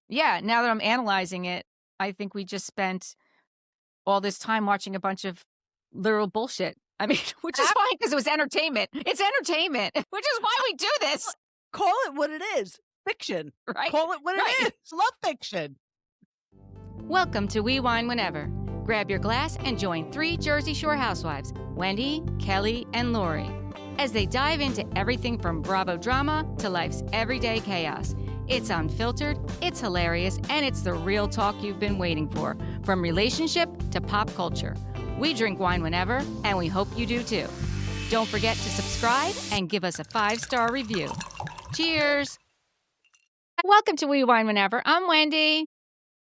Yeah, now that I'm analyzing it, I think we just spent all this time watching a bunch of literal bullshit. I mean, which is fine because it was entertainment. It's entertainment, which is why we do this, Call it what it is. Fiction. right? Call it what Right. it is. Love fiction. Welcome to We Wine Whenever. Grab your glass and join three Jersey Shore housewives, Wendy, Kelly, and Lori, as they dive into everything from Bravo drama to life's everyday chaos. It's unfiltered, it's hilarious, and it's the real talk you've been waiting for, from relationship to pop culture. We drink wine whenever, and we hope you do too. Don't forget to subscribe and give us a 5-star review. Cheers! Welcome to We Wine Whenever. I'm Wendy.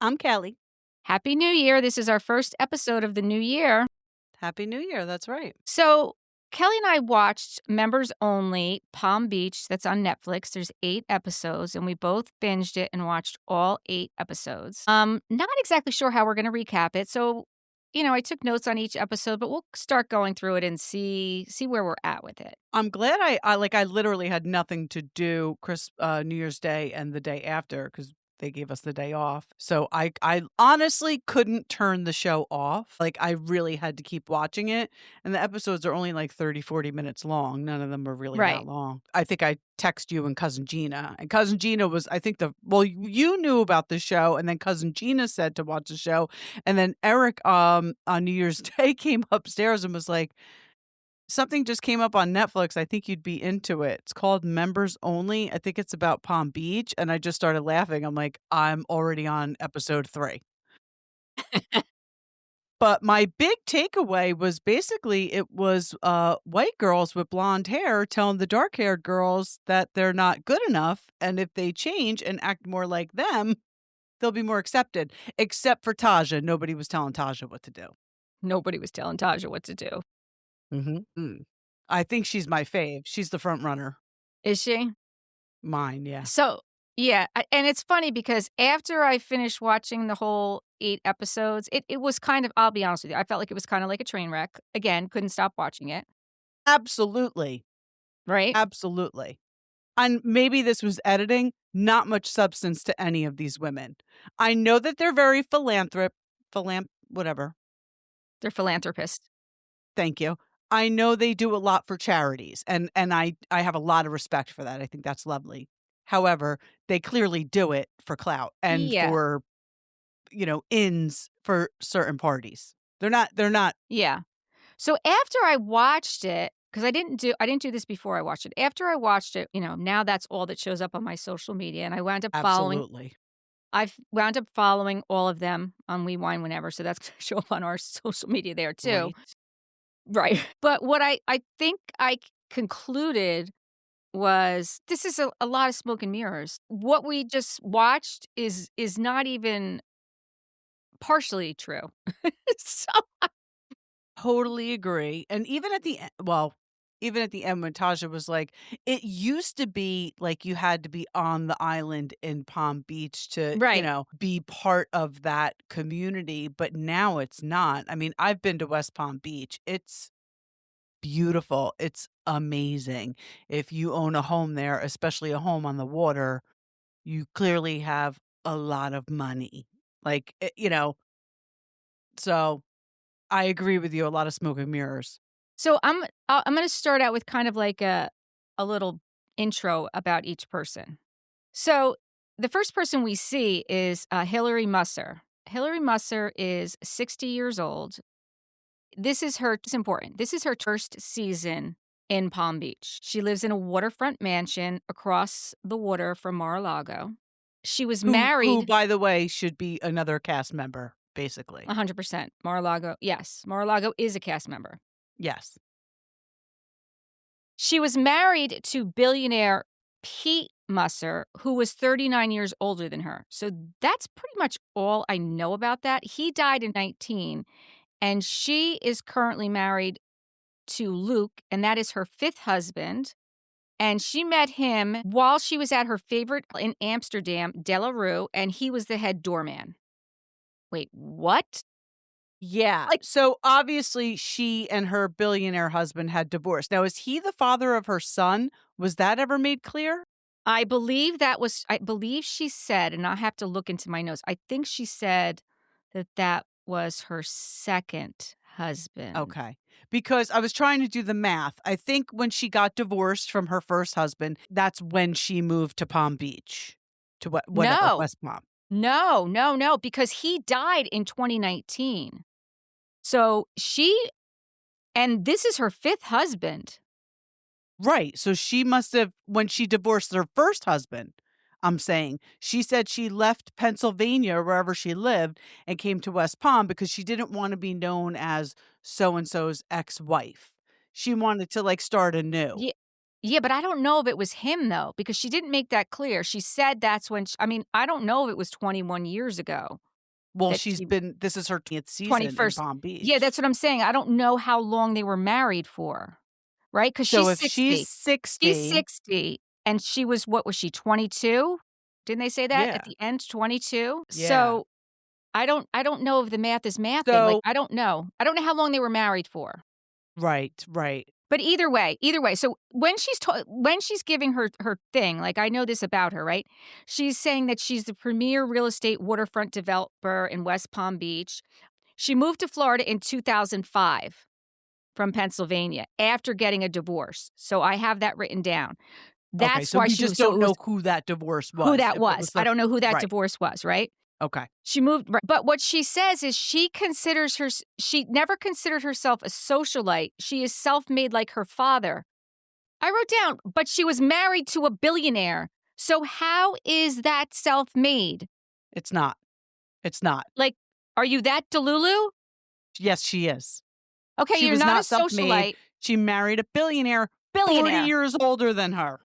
I'm Kelly. Happy New Year. This is our first episode of the new year. Happy New Year. That's right. So Kelly and I watched Members Only Palm Beach. That's on Netflix. There's 8 episodes, and we both binged it and watched all 8 episodes. Not exactly sure how we're going to recap it. So, I took notes on each episode, but we'll start going through it and see where we're at with it. I'm glad I literally had nothing to do New Year's Day and the day after because they gave us the day off. So I honestly couldn't turn the show off. Like, I really had to keep watching it. And the episodes are only like 30, 40 minutes long. None of them are really Right. that long. I think I text you and Cousin Gina. And Cousin Gina was, I think you knew about the show. And then Cousin Gina said to watch the show. And then Eric on New Year's Day came upstairs and was like, something just came up on Netflix. I think you'd be into it. It's called Members Only. I think it's about Palm Beach. And I just started laughing. I'm like, I'm already on episode 3. But my big takeaway was basically it was white girls with blonde hair telling the dark-haired girls that they're not good enough. And if they change and act more like them, they'll be more accepted. Except for Taja. Nobody was telling Taja what to do. Nobody was telling Taja what to do. Mm-hmm. I think she's my fave. She's the front runner. Is she? Mine, yeah. So, yeah. And it's funny because after I finished watching the whole 8 episodes, it was kind of, I'll be honest with you, I felt like it was kind of like a train wreck. Again, couldn't stop watching it. Absolutely. Right? Absolutely. And maybe this was editing, not much substance to any of these women. I know that they're very whatever. They're philanthropists. Thank you. I know they do a lot for charities, and I have a lot of respect for that. I think that's lovely. However, they clearly do it for clout and for, ins for certain parties. They're not. Yeah. So after I watched it, because I didn't do this before I watched it. After I watched it, now that's all that shows up on my social media, and I wound up following. Absolutely. I've wound up following all of them on We Wine Whenever, so that's going to show up on our social media there too. Right. But what I think I concluded was this is a lot of smoke and mirrors. What we just watched is not even partially true. So Totally agree. And even at the end, when Tasha was like, it used to be like you had to be on the island in Palm Beach to, Right. Be part of that community. But now it's not. I mean, I've been to West Palm Beach. It's beautiful. It's amazing. If you own a home there, especially a home on the water, you clearly have a lot of money. Like, so I agree with you. A lot of smoke and mirrors. So I'm going to start out with kind of like a little intro about each person. So the first person we see is Hilary Musser. Hilary Musser is 60 years old. It's important. This is her first season in Palm Beach. She lives in a waterfront mansion across the water from Mar-a-Lago. She was married. Who, by the way, should be another cast member, basically. 100%. Mar-a-Lago. Yes. Mar-a-Lago is a cast member. Yes. She was married to billionaire Pete Musser, who was 39 years older than her. So that's pretty much all I know about that. He died in 19, and she is currently married to Luke, and that is her 5th husband. And she met him while she was at her favorite in Amsterdam, De La Rue, and he was the head doorman. Wait, what? Yeah. So obviously she and her billionaire husband had divorced. Now, is he the father of her son? Was that ever made clear? I believe she said, and I'll have to look into my notes. I think she said that that was her second husband. Okay. Because I was trying to do the math. I think when she got divorced from her first husband, that's when she moved to Palm Beach, to whatever, No, West Palm. no, because he died in 2019. So and this is her fifth husband. Right. So she must have, when she divorced her first husband, I'm saying, she said she left Pennsylvania or wherever she lived and came to West Palm because she didn't want to be known as so and so's ex wife. She wanted to like start anew. Yeah, yeah, but I don't know if it was him though, because she didn't make that clear. She said that's when. I mean, I don't know if it was 21 years ago Well, that she this is her 20th season in 21st. Palm Yeah, Beach. that's what I'm saying. I don't know how long they were married for, right? Because So she's if she's 60. She's 60, 60, and what was she, 22? Didn't they say that at yeah, the end, 22? yeah. So I don't know if the math is mathing. Like So, I don't know. I don't know how long they were married for. right, right. But either way. So when she's giving her thing, like I know this about her, right? She's saying that she's the premier real estate waterfront developer in West Palm Beach. She moved to Florida in 2005 from Pennsylvania after getting a divorce. So I have that written down. Okay, That's so why we she just was so don't it know was who that divorce who was. that If it was. was I the don't know who that right. divorce was, right? Okay. She moved, but what she says is she never considered herself a socialite. She is self-made like her father. I wrote down, but she was married to a billionaire. So how is that self-made? It's not. It's not. Like, are you that Delulu? Yes, she is. Okay, She you're was not a not self-made. socialite. She married a billionaire 40 Billionaire. years older than her.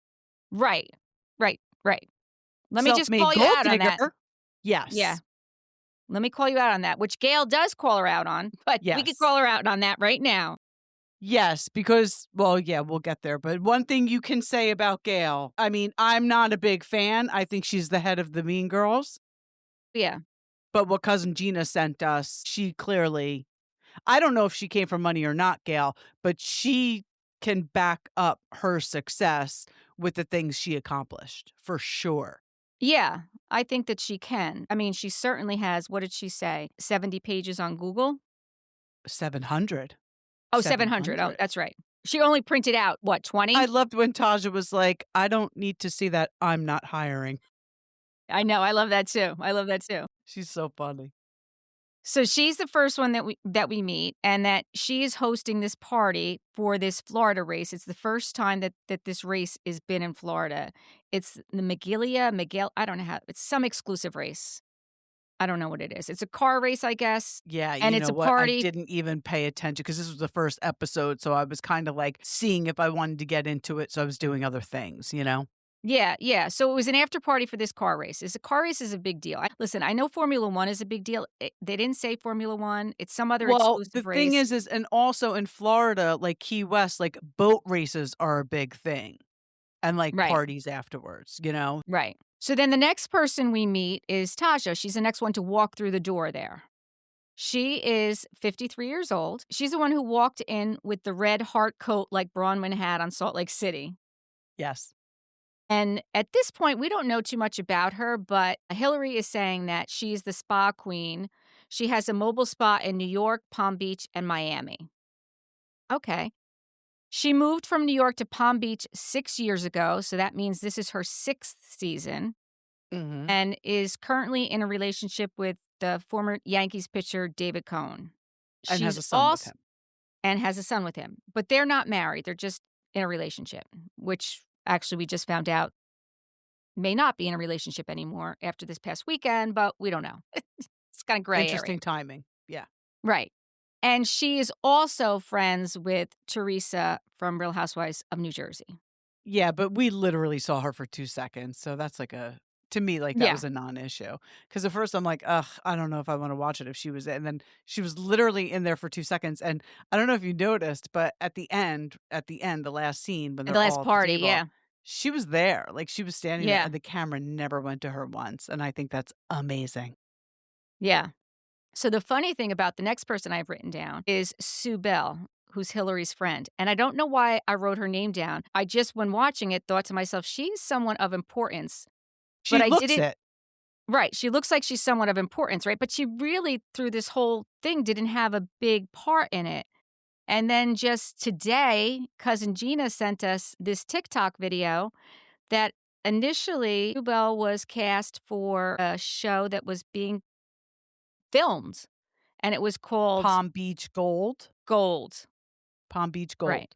Right. Right. Right. Let me just Self-made call you gold out on that. digger. Yeah. Yes. Let me call you out on that, which Gail does call her out on, but we could Yes. call her out on that right now. Yes, because, well, yeah, we'll get there. But one thing you can say about Gail, I mean, I'm not a big fan. I think she's the head of the Mean Girls. Yeah. But what Cousin Gina sent us, she clearly, I don't know if she came from money or not, Gail, but she can back up her success with the things she accomplished for sure. Yeah, I think that she can. I mean, she certainly has, what did she say? 70 pages on Google? 700. Oh, 700. Oh, that's right. She only printed out, what, 20? I loved when Taja was like, I don't need to see that. I'm not hiring. I know. I love that too. I love that too. She's so funny. So she's the first one that we meet, and that she is hosting this party for this Florida race. It's the first time that this race has been in Florida. It's the Miglia, I don't know how, it's some exclusive race. I don't know what it is. It's a car race, I guess. Yeah, And you it's know a what? I party. didn't even pay attention because this was the first episode. So I was kind of like seeing if I wanted to get into it. So I was doing other things, you know? Yeah, yeah. So it was an after party for this car race. A car race is a big deal. Listen, I know Formula One is a big deal. They didn't say Formula One. It's some other Well, the exclusive thing race. is, and also in Florida, like Key West, like boat races are a big thing and like Right, parties afterwards, you know? right. So then the next person we meet is Tasha. She's the next one to walk through the door there. She is 53 years old. She's the one who walked in with the red heart coat like Bronwyn had on Salt Lake City. Yes. And at this point, we don't know too much about her, but Hilary is saying that she's the spa queen. She has a mobile spa in New York, Palm Beach, and Miami. Okay. She moved from New York to Palm Beach 6 years ago, so that means this is her sixth season, Mm-hmm. and is currently in a relationship with the former Yankees pitcher David Cohn. And has She's a son with also him. and has a son with him, but they're not married. They're just in a relationship, which actually we just found out may not be in a relationship anymore after this past weekend, but we don't know. It's kind of gray area. Interesting timing. Yeah. Right. And she is also friends with Teresa from Real Housewives of New Jersey. Yeah, but we literally saw her for 2 seconds. So that's like to me, like that Yeah. was a non-issue. Because at first I'm like, ugh, I don't know if I want to watch it if she was, and then she was literally in there for 2 seconds. And I don't know if you noticed, but at the end, the last scene when At they're the last all at the party, table, yeah. she was there. Like she was standing there Yeah. and the camera never went to her once. And I think that's amazing. Yeah. So the funny thing about the next person I've written down is Sue Bell. who's Hilary's friend. And I don't know why I wrote her name down. I just, when watching it, thought to myself, she's someone of importance. She But I looks didn't. it. Right. She looks like she's somewhat of importance, right? But she really, through this whole thing, didn't have a big part in it. And then just today, cousin Gina sent us this TikTok video that initially Bell was cast for a show that was being filmed, and it was called Palm Beach Gold. Gold. Palm Beach Gold. Right.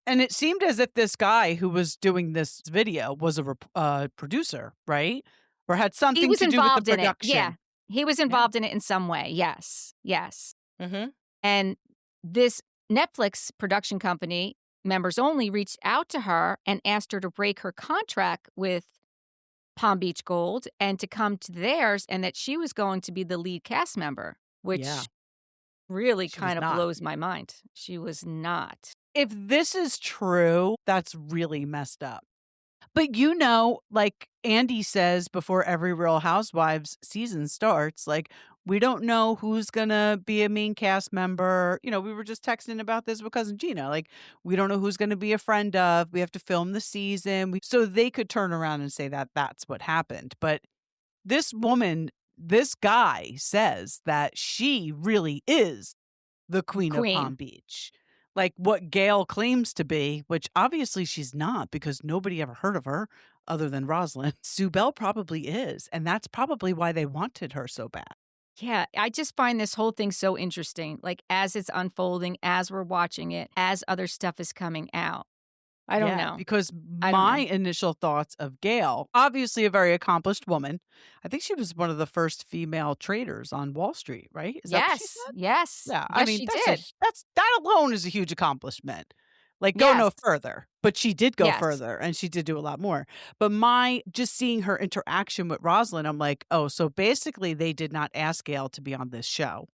And it seemed as if this guy who was doing this video was a producer, right? Or had He something was to do with the involved in it. production. Yeah. He was involved in it in some way. Yes. Yes. Mm-hmm. And this Netflix production company, members only, reached out to her and asked her to break her contract with Palm Beach Gold and to come to theirs, and that she was going to be the lead cast member, which really kind of blows my mind. She was not. If this is true, that's really messed up. But like Andy says before every Real Housewives season starts, like, we don't know who's going to be a main cast member. We were just texting about this with cousin Gina. Like, we don't know who's going to be a friend of. We have to film the season. So they could turn around and say that that's what happened. But this guy says that she really is the queen of Palm Beach. Like what Gail claims to be, which obviously she's not because nobody ever heard of her other than Rosalind. Sue Bell probably is, and that's probably why they wanted her so bad. Yeah, I just find this whole thing so interesting, like as it's unfolding, as we're watching it, as other stuff is coming out. I don't know. Because my initial thoughts of Gail, obviously a very accomplished woman. I think she was one of the first female traders on Wall Street, right? Is that what she said? Yes. Yeah, Yes, I mean, she did. that alone is a huge accomplishment. Like, go no further. But she did go further, and she did do a lot more. But just seeing her interaction with Rosalind, I'm like, oh, so basically they did not ask Gail to be on this show.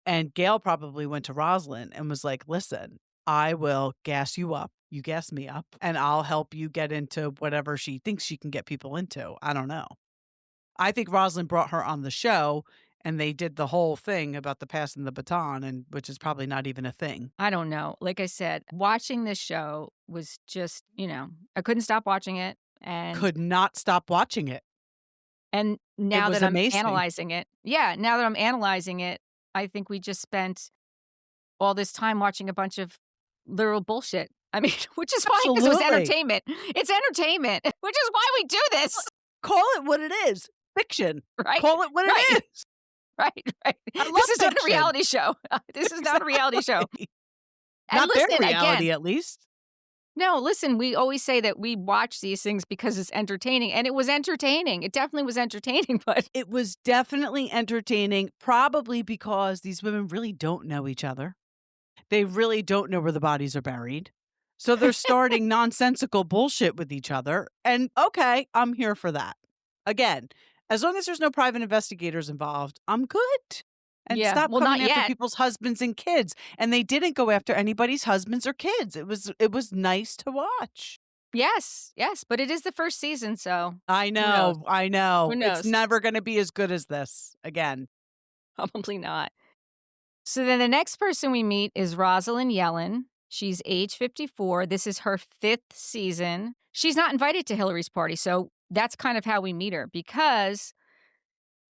And Gail probably went to Rosalind and was like, listen, I will gas you up. You gas me up, and I'll help you get into whatever she thinks she can get people into. I don't know. I think Rosalind brought her on the show, and they did the whole thing about the passing the baton, and which is probably not even a thing. I don't know. Like I said, watching this show was just, I couldn't stop watching it. And could not stop watching it. And now that I'm analyzing it, I think we just spent all this time watching a bunch of literal bullshit. I mean, which is fine because it was entertainment. It's entertainment, which is why we do this. Call it what it is. Fiction. Right. Call it what it is. Right. This is not a reality show. This is not a reality show. Not their reality, at least. No, listen, we always say that we watch these things because it's entertaining, and it was entertaining. It definitely was entertaining, but it was definitely entertaining, probably because these women really don't know each other. They really don't know where the bodies are buried. So they're starting nonsensical bullshit with each other. And okay, I'm here for that. Again, as long as there's no private investigators involved, I'm good. And stop coming after people's husbands and kids. And they didn't go after anybody's husbands or kids. It was nice to watch. Yes, but it is the first season, so I know. Who knows? It's never going to be as good as this again. Probably not. So then the next person we meet is Rosalind Yellen. She's age 54. This is her 5th season. She's not invited to Hilary's party, so that's kind of how we meet her because,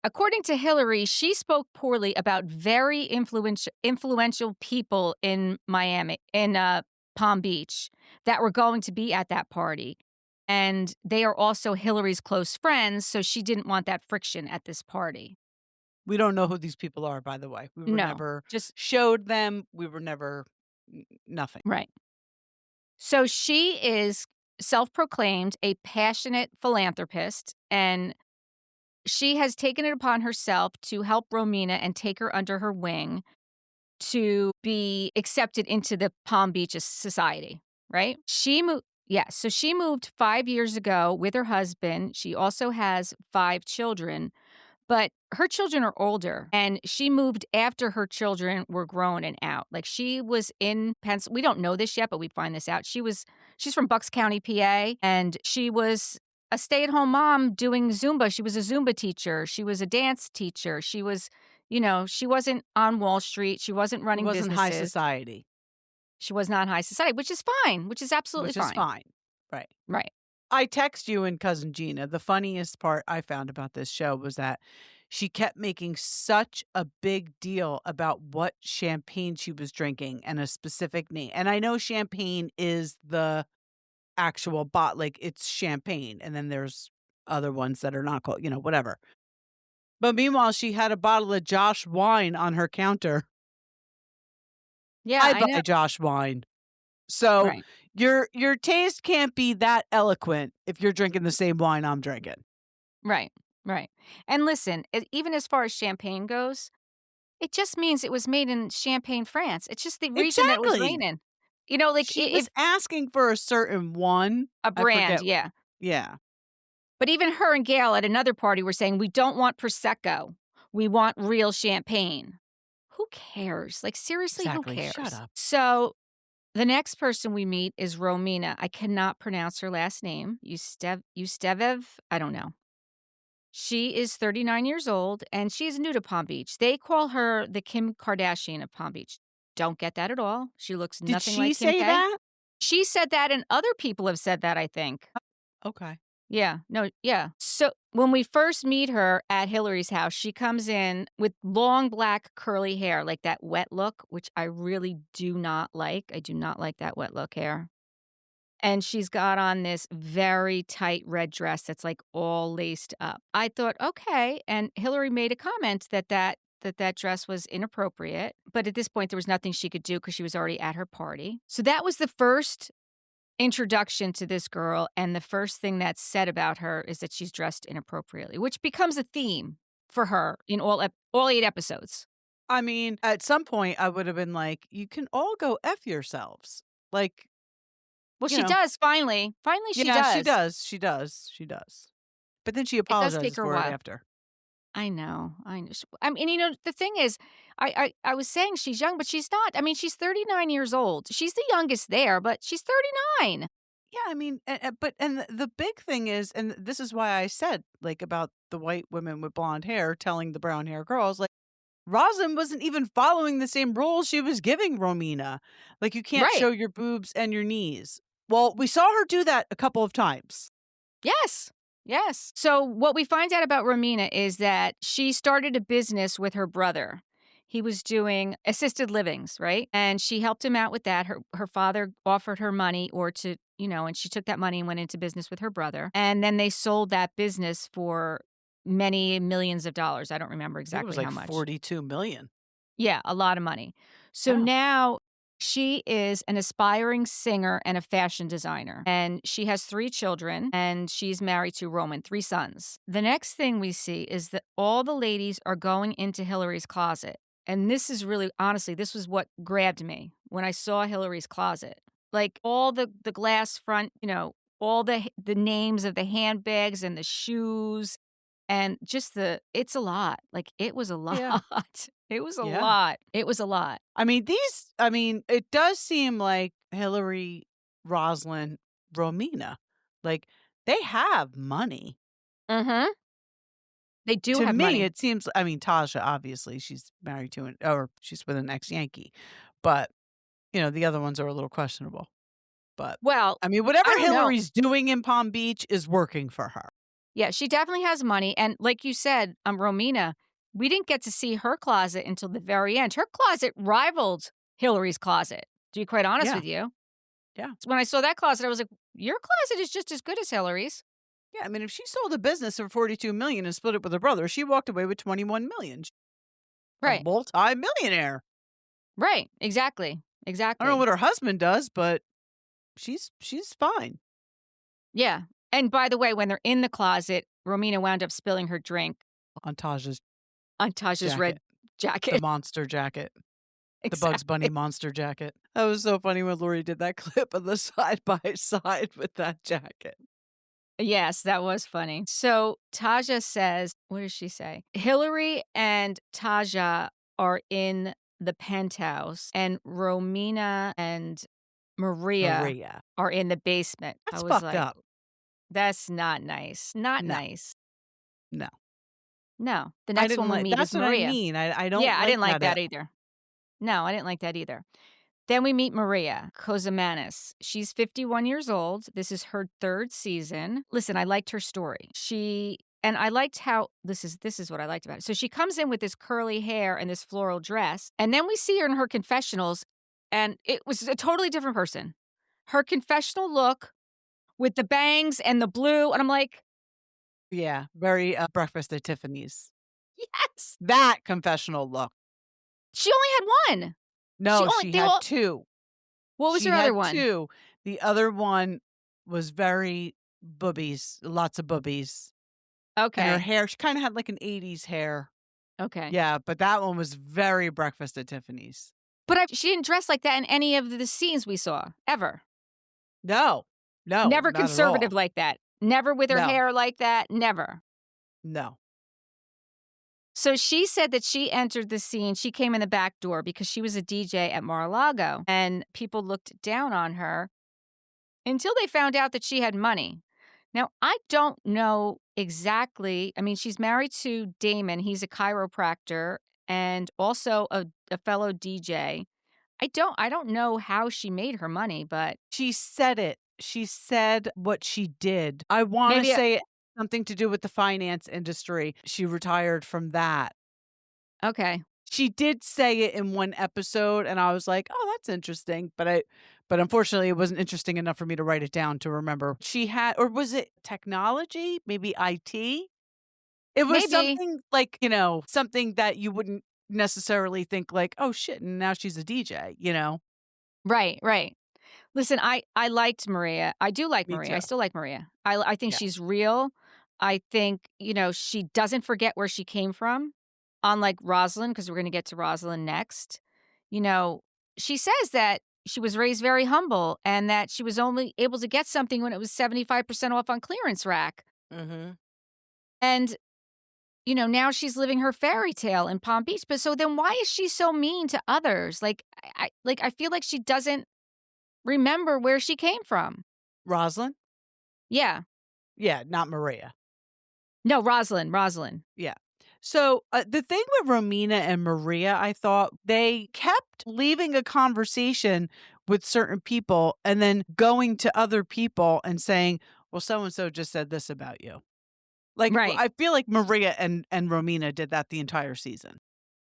according to Hilary, she spoke poorly about very influential people in Palm Beach that were going to be at that party. And they are also Hilary's close friends, so she didn't want that friction at this party. We don't know who these people are, by the way. We were never just showed them. We were never nothing. Right. So she is self-proclaimed a passionate philanthropist, and she has taken it upon herself to help Ro-Mina and take her under her wing to be accepted into the Palm Beach society, right? So she moved 5 years ago with her husband. She also has 5 children. But her children are older, and she moved after her children were grown and out. Like, she was in Pennsylvania. We don't know this yet, but we find this out. She's from Bucks County, PA, and she was a stay-at-home mom doing Zumba. She was a Zumba teacher. She was a dance teacher. She was, she wasn't on Wall Street. She wasn't running businesses. High society. She was not high society, which is fine, which is absolutely which is fine. fine. Right. Right. I text you and Cousin Gina. The funniest part I found about this show was that she kept making such a big deal about what champagne she was drinking and a specific name. And I know champagne is the actual like it's champagne. And then there's other ones that are not called, whatever. But meanwhile, she had a bottle of Josh wine on her counter. Yeah, I I know. buy Josh wine. So Right. your taste can't be that eloquent if you're drinking the same wine I'm drinking. Right. Right. And listen, even as far as champagne goes, it just means it was made in Champagne, France. It's just the region that it was made Exactly. in. You know, like She if was asking for a certain one. a I brand, forget. yeah. Yeah. But even her and Gail at another party were saying, we don't want Prosecco. We want real champagne. Who cares? Like, seriously, who Exactly. cares? Shut up. So the next person we meet is Ro-Mina. I cannot pronounce her last name. Ustayev? I don't know. She is 39 years old, and she is new to Palm Beach. They call her the Kim Kardashian of Palm Beach. Don't get that at all. She looks Did nothing she like Kim say K. that? She said that, and other people have said that, I think. Okay. Yeah, no, yeah. So when we first meet her at Hilary's house, she comes in with long black curly hair, like that wet look, which I really do not like. I do not like that wet look hair. And she's got on this very tight red dress that's like all laced up. I thought, okay. And Hillary made a comment that dress was inappropriate. But at this point, there was nothing she could do because she was already at her party. So that was the first introduction to this girl. And the first thing that's said about her is that she's dressed inappropriately, which becomes a theme for her in all 8 episodes. I mean, at some point, I would have been like, you can all go F yourselves. Like, Well, she does finally. Finally, she yeah, does. she does. But then she It does take apologizes her a for it while. after. I know. I mean, the thing is, I was saying she's young, but she's not. I mean, she's 39 years old. She's the youngest there, but she's 39. Yeah, I mean, but the big thing is, and this is why I said like about the white women with blonde hair telling the brown hair girls, like Roslyn wasn't even following the same rules she was giving Ro-Mina. Like you can't Right. show your boobs and your knees. Well, we saw her do that a couple of times. Yes. Yes. So what we find out about Ro-Mina is that she started a business with her brother. He was doing assisted livings, right? And she helped him out with that. Her father offered her money and she took that money and went into business with her brother. And then they sold that business for many millions of dollars. I don't remember I think it exactly was like how much. 42 million. Yeah, a lot of money. So now she is an aspiring singer and a fashion designer, and she has 3 children, and she's married to Roman, 3 sons. The next thing we see is that all the ladies are going into Hilary's closet. And this is really, honestly, this was what grabbed me when I saw Hilary's closet. Like all the glass front, all the names of the handbags and the shoes and just it's a lot. Like it was a lot. Yeah. It was a Yeah. lot. It was a lot. I mean, it does seem like Hillary, Roslyn, Ro-Mina, like they have money. Mm-hmm. They do To have me, money. it seems, I mean, Tasha, obviously, she's married to or she's with an ex-Yankee. But, the other ones are a little questionable. But, Well, I mean, whatever I don't know. Hillary's doing in Palm Beach is working for her. Yeah, she definitely has money. And like you said, Ro-Mina, we didn't get to see her closet until the very end. Her closet rivaled Hillary's closet, to be quite honest with you. Yeah. When I saw that closet, I was like, your closet is just as good as Hillary's. Yeah, I mean, if she sold a business for 42 million and split it with her brother, she walked away with 21 million. She's Right. a multi-millionaire. Right. Exactly. I don't know what her husband does, but she's fine. Yeah. And by the way, when they're in the closet, Ro-Mina wound up spilling her drink On Tasha's red jacket. The monster jacket. Exactly. The Bugs Bunny monster jacket. That was so funny when Lori did that clip of the side by side with that jacket. Yes, that was funny. So Taja says, what does she say? Hillary and Taja are in the penthouse, and Ro-Mina and Maria are in the basement. That's I was fucked up. That's not nice. Not nice. No. No. The next one we meet is Maria. That's what I mean. I don't. Yeah, like I didn't like that either. No, I didn't like that either. Then we meet Maria Kozamanis. She's 51 years old. This is her third season. Listen, I liked her story. And I liked how this is what I liked about it. So she comes in with this curly hair and this floral dress, and then we see her in her confessionals, and it was a totally different person. Her confessional look with the bangs and the blue, and I'm like, Yeah, very Breakfast at Tiffany's. yes. That confessional look. She only had one. No, she they had all- 2. What was She her other had one? 2. The other one was very boobies, lots of boobies. And her Okay. hair, she kinda had like an '80s hair. Okay. Yeah, but that one was very Breakfast at Tiffany's. But she didn't dress like that in any of the scenes we saw, ever. No. No, Never not at all. conservative like that. Never with her No. hair like that. Never. No. So she said that she entered the scene. She came in the back door because she was a DJ at Mar-a-Lago, and people looked down on her until they found out that she had money. Now, I don't know exactly. I mean, she's married to Damon. He's a chiropractor and also a fellow DJ. I don't know how she made her money, but She said it. She said what she did. I wanna maybe say it had something to do with the finance industry. She retired from that. okay. She did say it in one episode, and I was like, "Oh, that's interesting," but unfortunately, it wasn't interesting enough for me to write it down to remember. She had, or was it technology? Maybe IT? It was Maybe. something like, something that you wouldn't necessarily think like, "Oh, shit, and now she's a DJ," you know? Right, right. Listen, I liked Maria. I do like Me Maria. I too. still like Maria. I think Yeah. she's real. I think, she doesn't forget where she came from, unlike Rosalind, because we're gonna get to Rosalind next. You know, she says that she was raised very humble and that she was only able to get something when it was 75% off on clearance rack. Mhm. And, now she's living her fairy tale in Palm Beach. But so then why is she so mean to others? Like I feel like she doesn't remember where she came from. Rosalind? Yeah. Yeah, not Maria. No, Rosalind. Yeah. So, the thing with Romina and Maria, I thought they kept leaving a conversation with certain people and then going to other people and saying, "Well, so and so just said this about you." Like, Right. I feel like Maria and Romina did that the entire season.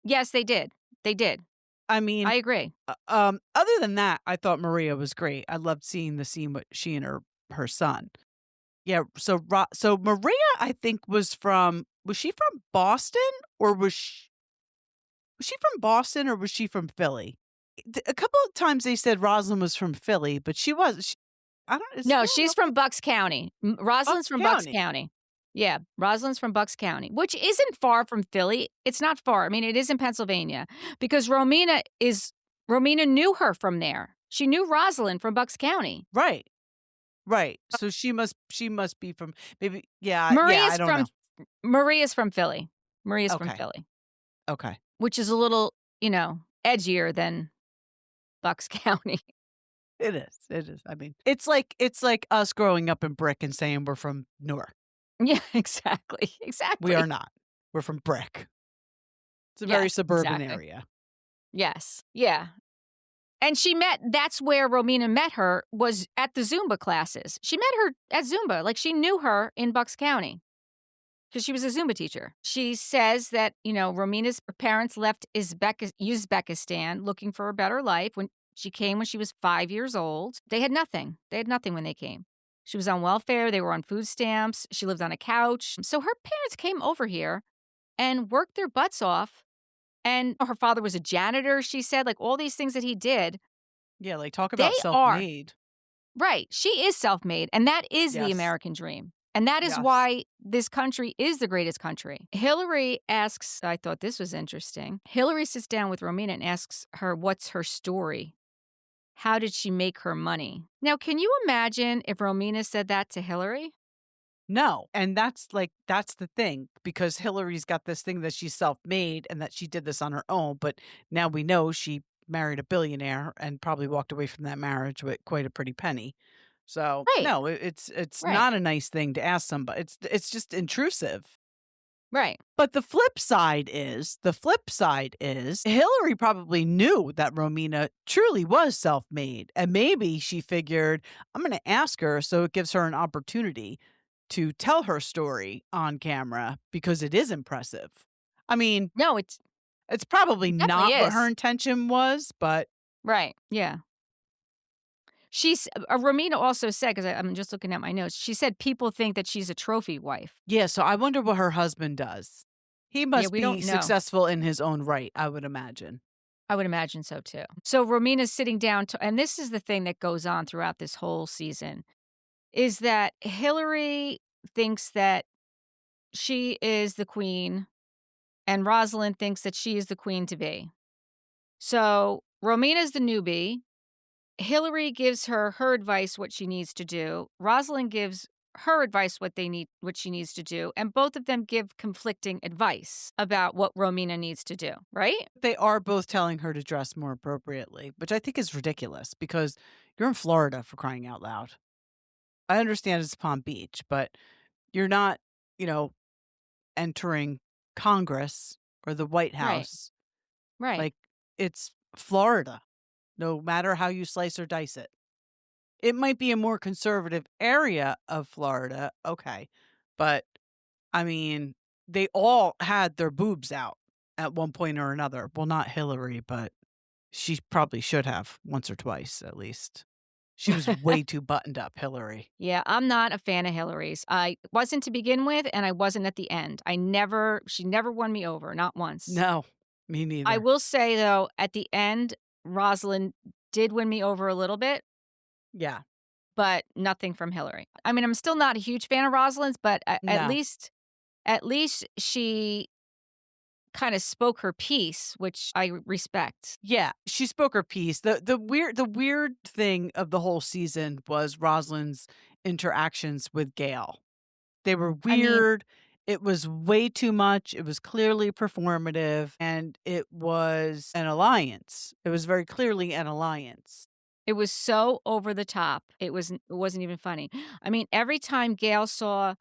Yes, they did. They did. I mean, I agree. other than that, I thought Maria was great. I loved seeing the scene with she and her son. Yeah, so Maria, I think, was she from Boston, or was she from Boston, or was she from Philly? A couple of times they said Rosalind was from Philly, but I don't, is No, she's Philadelphia from Bucks County. Rosalind's Bucks from Bucks County? County. Yeah, Rosalind's from Bucks County, which isn't far from Philly. It's not far. I mean, it is in Pennsylvania because Romina knew her from there. She knew Rosalind from Bucks County. Right, right. So she must be from, maybe, yeah, I Maria's don't from know. Maria's from Philly. Maria's from Okay, Philly, okay. which is a little, edgier than Bucks County. It is. I mean, it's like us growing up in Brick and saying we're from Newark. Yeah, exactly. We are Exactly. not. We're from Brick. It's a very Yes, suburban exactly. area. Yes. Yeah. And that's where Romina met her, was at the Zumba classes. She met her at Zumba. Like, she knew her in Bucks County because she was a Zumba teacher. She says that, Romina's parents left Uzbekistan looking for a better life when she came when she was 5 years old. They had nothing. They had nothing when they came. She was on welfare. They were on food stamps. She lived on a couch. So her parents came over here and worked their butts off. And her father was a janitor, she said, like all these things that he did. Yeah, like, talk They about are self-made. right. She is self-made, and that is the Yes. American dream. And that is Yes. why this country is the greatest country. Hilary asks, I thought this was interesting. Hilary sits down with Romina and asks her, what's her story? How did she make her money? Now, can you imagine if Romina said that to Hilary? No, and that's the thing, because Hillary's got this thing that she's self-made and that she did this on her own, but now we know she married a billionaire and probably walked away from that marriage with quite a pretty penny. So, Right, no, it's right. not a nice thing to ask somebody. It's just intrusive. Right. But the flip side is, Hillary probably knew that Ro-Mina truly was self-made. And maybe she figured, I'm going to ask her so it gives her an opportunity to tell her story on camera because it is impressive. I mean, No, it's probably it definitely not what her is. intention was, but Right. Yeah. She's Ro-Mina also said, because I'm just looking at my notes, she said people think that she's a trophy wife. yeah, so I wonder what her husband does. He Yeah, must we be don't know. successful in his own right, I would imagine. I would imagine so too. So Romina's sitting down to, and this is the thing that goes on throughout this whole season, is that Hillary thinks that she is the queen and Rosalind thinks that she is the queen to be. So Romina's the newbie. Hillary gives her advice what she needs to do. Rosalind gives her advice what she needs to do, and both of them give conflicting advice about what Ro-Mina needs to do, right? They are both telling her to dress more appropriately, which I think is ridiculous because you're in Florida, for crying out loud. I understand it's Palm Beach, but you're not, you know, entering Congress or the White Right. House. Right. Like, it's Florida, no matter how you slice or dice it. It might be a more conservative area of Florida, okay, but I mean, they all had their boobs out at one point or another. Well, not Hillary, but she probably should have once or twice at least. She was way too buttoned up, Hillary. Yeah, I'm not a fan of Hillary's. I wasn't to begin with, and I wasn't at the end. She never won me over, not once. No, me I neither. will say, though, at the end, Rosalind did win me over a little bit, Yeah, but nothing from Hillary. I mean, I'm still not a huge fan of Rosalind's, but no. at least she kind of spoke her piece, which I respect. Yeah, she spoke her piece. The weird thing of the whole season was Rosalind's interactions with Gail. They were I mean, weird. It was way too much. It was clearly performative, and it was an alliance. It was very clearly an alliance. it was so over the top. It wasn't even funny. I mean, every time Gail saw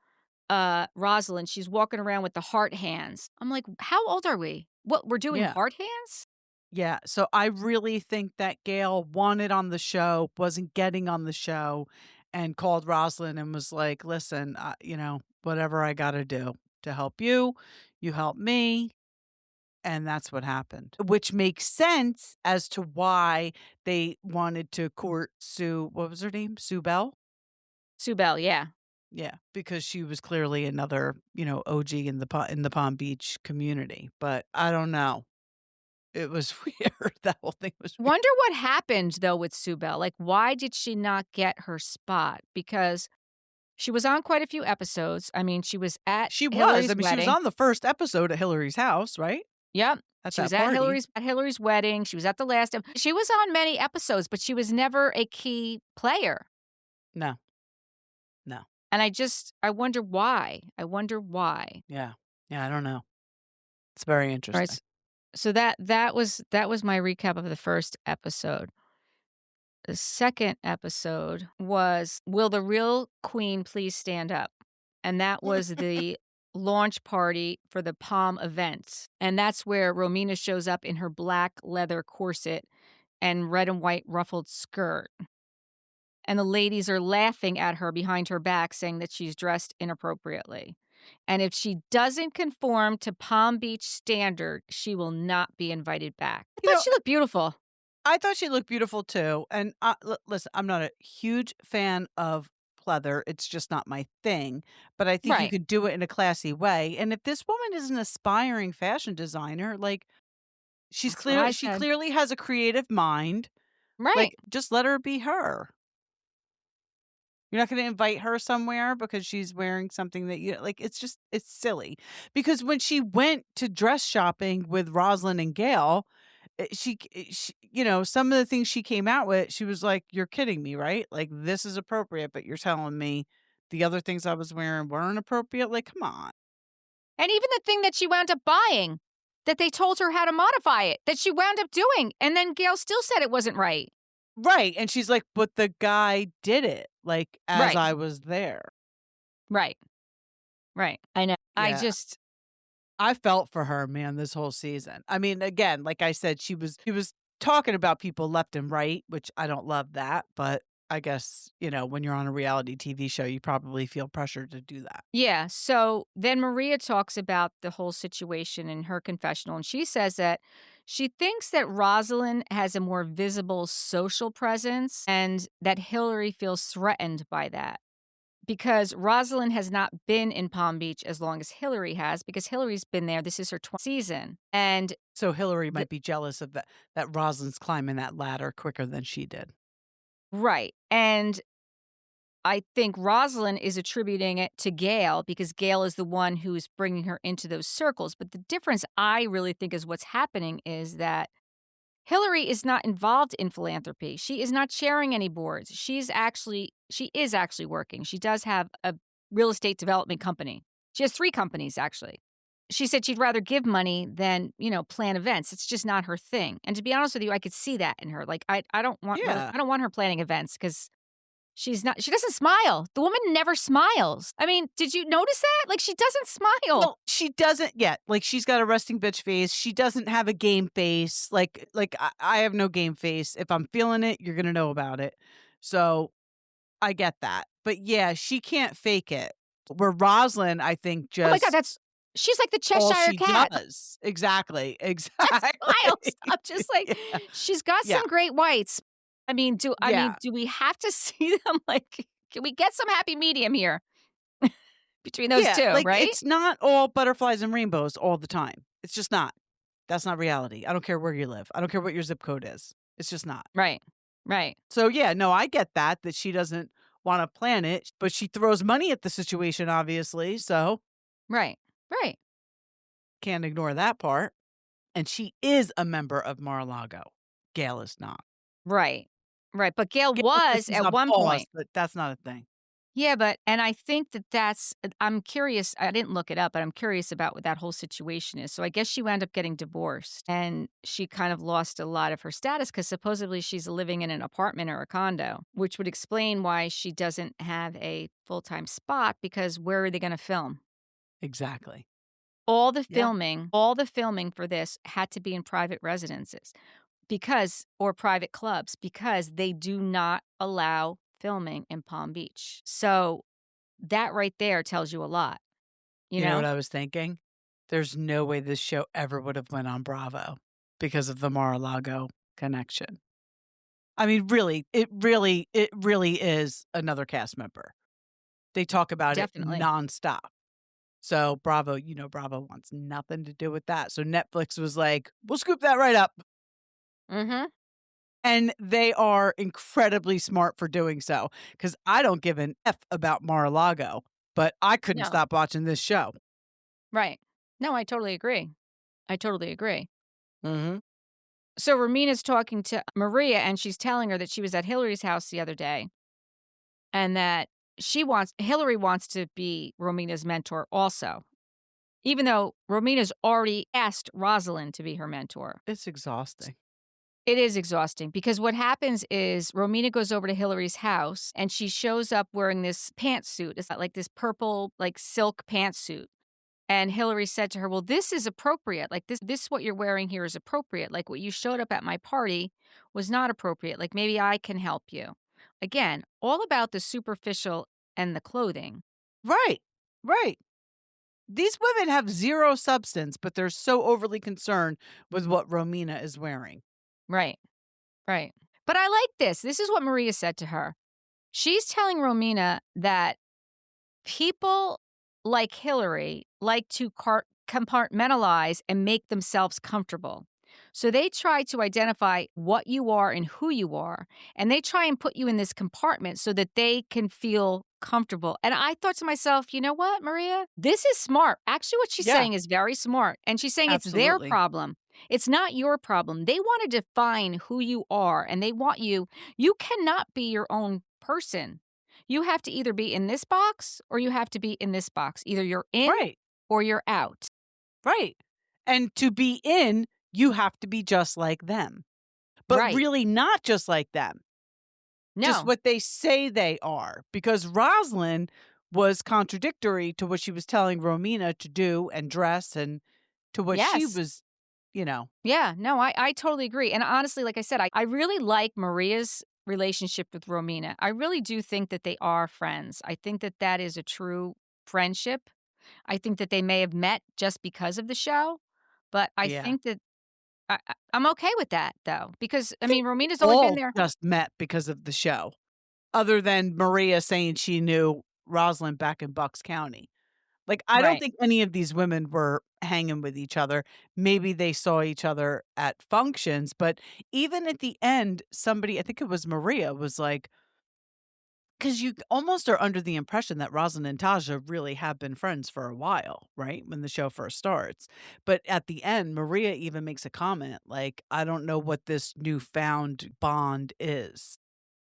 Rosalind, she's walking around with the heart hands. I'm like, how old are we? What, we're doing Yeah. heart hands? Yeah, so I really think that Gail wanted on the show, wasn't getting on the show, and called Rosalind and was like, "Listen, whatever I got to do to help you, you help me." And that's what happened, which makes sense as to why they wanted to court Sue. What was her name? Sue Bell? Sue Bell, yeah. Yeah, because she was clearly another, OG in the Palm Beach community. But I don't know. It was weird. That whole thing was weird. Wonder what happened though with Sue Bell. Like, why did she not get her spot? Because she was on quite a few episodes. I mean, she was at She was. Hillary's I mean, she was wedding. on the first episode at Hillary's house, right? Yep. At She that was at party. Hillary's wedding. She was at the last. She was on many episodes, but she was never a key player. No. No. And I wonder why. I wonder why. Yeah. Yeah, I don't know. It's very All interesting. right. So that was my recap of the first episode. The second episode was Will the Real Queen Please Stand Up? And that was the launch party for the Palm event. And that's where Ro-Mina shows up in her black leather corset and red and white ruffled skirt. And the ladies are laughing at her behind her back, saying that she's dressed inappropriately. And if she doesn't conform to Palm Beach standard, she will not be invited back. I thought she looked beautiful. I thought she looked beautiful too. And listen, I'm not a huge fan of pleather. It's just not my thing. But I think you Right. could do it in a classy way. And if this woman is an aspiring fashion designer, like she said. clearly has a creative mind. Right. Like, just let her be her. You're not going to invite her somewhere because she's wearing something that it's silly. Because when she went to dress shopping with Rosalind and Gail, she, some of the things she came out with, she was like, "You're kidding me, right? Like, this is appropriate, but you're telling me the other things I was wearing weren't appropriate? Like, come on." And even the thing that she wound up buying, that they told her how to modify it, that she wound up doing. And then Gail still said it wasn't right. Right. And she's like, "But the guy did it, like, as Right. I was there." Right. Right. I know. Yeah. I felt for her, man, this whole season. I mean, again, like I said, she was talking about people left and right, which I don't love that, but I guess, when you're on a reality TV show, you probably feel pressure to do that. Yeah. So then Maria talks about the whole situation in her confessional, and she says that she thinks that Rosalind has a more visible social presence and that Hillary feels threatened by that because Rosalind has not been in Palm Beach as long as Hillary has because Hillary's been there. This is her 20th season. And So Hillary might be jealous of that Rosalind's climbing that ladder quicker than she did. right. And I think Rosalind is attributing it to Gail because Gail is the one who's bringing her into those circles. But the difference I really think is what's happening is that Hillary is not involved in philanthropy. She is not sharing any boards. She is actually working. She does have a real estate development company. She has 3 companies actually. She said she'd rather give money than, plan events. It's just not her thing. And to be honest with you, I could see that in her. Like I don't want Yeah. I don't want her planning events cuz she doesn't smile. The woman never smiles. I mean, did you notice that? Like, she doesn't smile. Well, she doesn't yet. Like, she's got a resting bitch face. She doesn't have a game face. Like I have no game face. If I'm feeling it, you're gonna know about it. So I get that. But yeah, she can't fake it. Where Rosalind, I think, Oh my God, just she's like the all Cheshire she cat. does. Exactly. Just Exactly. smiles. I'm just like, Yeah. she's got Yeah. some great whites. I mean, do we have to see them? Like, can we get some happy medium here between those Yeah, two, like, right? it's not all butterflies and rainbows all the time. It's just not. That's not reality. I don't care where you live. I don't care what your zip code is. It's just not. Right. Right. So, yeah, no, I get that she doesn't wanna plan it, but she throws money at the situation, obviously, so Right. Right. can't ignore that part. And she is a member of Mar-a-Lago. Gail is not. Right. Right. But Gail Gail says was she's at a one boss, point. but that's not a thing. Yeah, and I think that's I'm curious. I didn't look it up, but I'm curious about what that whole situation is. So I guess she wound up getting divorced and she kind of lost a lot of her status because supposedly she's living in an apartment or a condo, which would explain why she doesn't have a full-time spot because where are they going to film? Exactly. All the Yeah. filming for this had to be in private residences or private clubs because they do not allow filming in Palm Beach. So that right there tells you a lot, you You know know? what I was thinking? There's no way this show ever would have went on Bravo because of the Mar-a-Lago connection. I mean, really, it really is another cast member. They talk about it Definitely. nonstop. So Bravo, Bravo wants nothing to do with that. So Netflix was like, we'll scoop that right up. Mhm. And they are incredibly smart for doing so because I don't give an F about Mar-a-Lago, but I couldn't No. stop watching this show. Right. No, I totally agree. I totally agree. Mm-hmm. So Ro-Mina's talking to Maria and she's telling her that she was at Hillary's house the other day and that Hillary wants to be Ro-Mina's mentor also. Even though Ro-Mina's already asked Rosalind to be her mentor. It's exhausting. It is exhausting because what happens is Ro-Mina goes over to Hillary's house and she shows up wearing this pantsuit. It's like this purple, like silk pantsuit. And Hillary said to her, well, this is appropriate. Like this what you're wearing here is appropriate. Like what you showed up at my party was not appropriate. Like maybe I can help you. Again, all about the superficial and the clothing. Right. Right. These women have zero substance, but they're so overly concerned with what Ro-Mina is wearing. Right. Right. But I like this. This is what Maria said to her. She's telling Ro-Mina that people like Hillary like to compartmentalize and make themselves comfortable. So they try to identify what you are and who you are, and they try and put you in this compartment so that they can feel comfortable. And I thought to myself, you know what, Maria? This is smart. Actually, what she's saying is very smart. And she's saying it's their Absolutely. problem. It's not your problem. They want to define who you are, and they want you cannot be your own person. You have to either be in this box or you have to be in this box. Either you're in Right. or you're out. Right. And to be in, you have to be just like them. But Right. really not just like them. No. Just what they say they are. Because Rosalind was contradictory to what she was telling Ro-Mina to do and dress and to what she Yes. was, you know. Yeah, no, I totally agree. And honestly, like I said, I really like Maria's relationship with Romina. I really do think that they are friends. I think that that is a true friendship. I think that they may have met just because of the show, but I Yeah. think that I'm okay with that though, because I They mean, Romina's only been all there. just met because of the show, other than Maria saying she knew Rosalind back in Bucks County. Like, I don't Right. think any of these women were hanging with each other. Maybe they saw each other at functions, but even at the end, somebody, I think it was Maria, was like, because you almost are under the impression that Rosalind and Taja really have been friends for a while, right? When the show first starts. But at the end, Maria even makes a comment like, I don't know what this newfound bond is,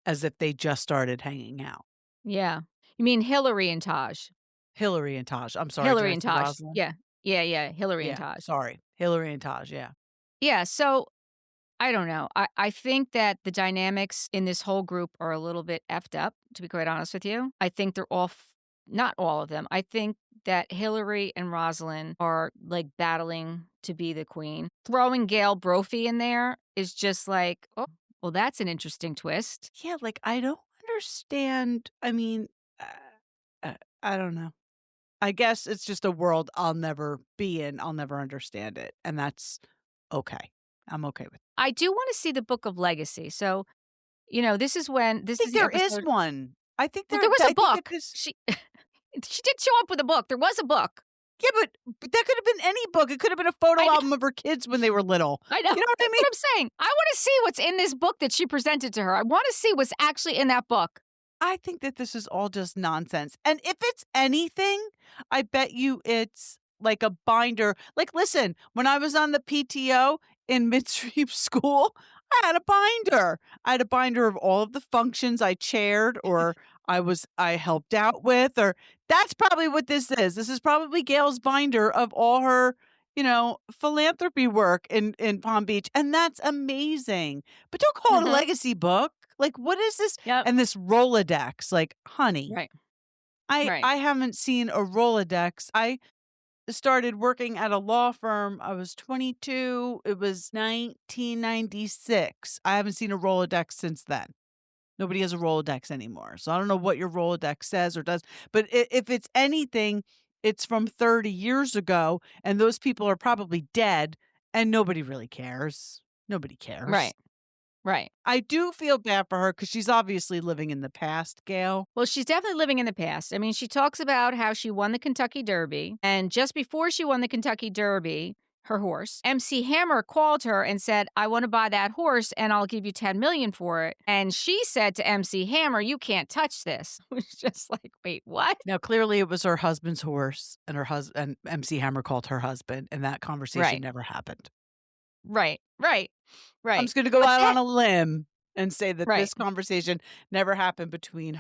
as if they just started hanging out. Yeah. You mean Hillary and Taj? Hilary and Taj. I'm sorry, did Hillary I and say Taj. Rosalind? Yeah. Yeah, yeah. Hillary and Yeah, Taj. sorry. Hilary and Taj, yeah. Yeah. So I don't know. I think that the dynamics in this whole group are a little bit effed up, to be quite honest with you. I think they're all, not all of them. I think that Hillary and Rosalind are like battling to be the queen. Throwing Gail Brophy in there is just like, oh, well, that's an interesting twist. Yeah, like, I don't understand. I mean, uh, I don't know. I guess it's just a world I'll never be in. I'll never understand it, and that's okay. I'm okay with it. I do want to see the Book of Legacy. So, this is when I this is think the there is episode. one. I think Well, there there was a I think that book. 'cause She did show up with a book. There was a book. yeah, but that could have been any book. It could have been a photo I know. album of her kids when they were little. I know. You know what I That's mean? what I'm saying. I want to see what's in this book that she presented to her. I want to see what's actually in that book. I think that this is all just nonsense. And if it's anything, I bet you it's like a binder. Like, listen, when I was on the PTO in midstream school, I had a binder. I had a binder of all of the functions I chaired or I helped out with, or that's probably what this is. This is probably Gail's binder of all her, philanthropy work in Palm Beach. And that's amazing. But don't call it a Mhm. legacy book. Like, what is this? Yep. And this Rolodex, like, honey, Right. I Right. I haven't seen a Rolodex. I started working at a law firm. I was 22. It was 1996. I haven't seen a Rolodex since then. Nobody has a Rolodex anymore. So I don't know what your Rolodex says or does, but if it's anything, it's from 30 years ago, and those people are probably dead, and nobody really cares. Nobody cares. Right. Right. I do feel bad for her because she's obviously living in the past, Gail. Well, she's definitely living in the past. I mean, she talks about how she won the Kentucky Derby. And just before she won the Kentucky Derby, her horse, MC Hammer called her and said, I want to buy that horse and I'll give you 10 million for it. And she said to MC Hammer, you can't touch this. It was just like, wait, what? Now, clearly it was her husband's horse, and her husband and MC Hammer called her husband, and that conversation Right. never happened. Right. Right. Right. I'm just going to go But out then, on a limb and say that right. this conversation never happened between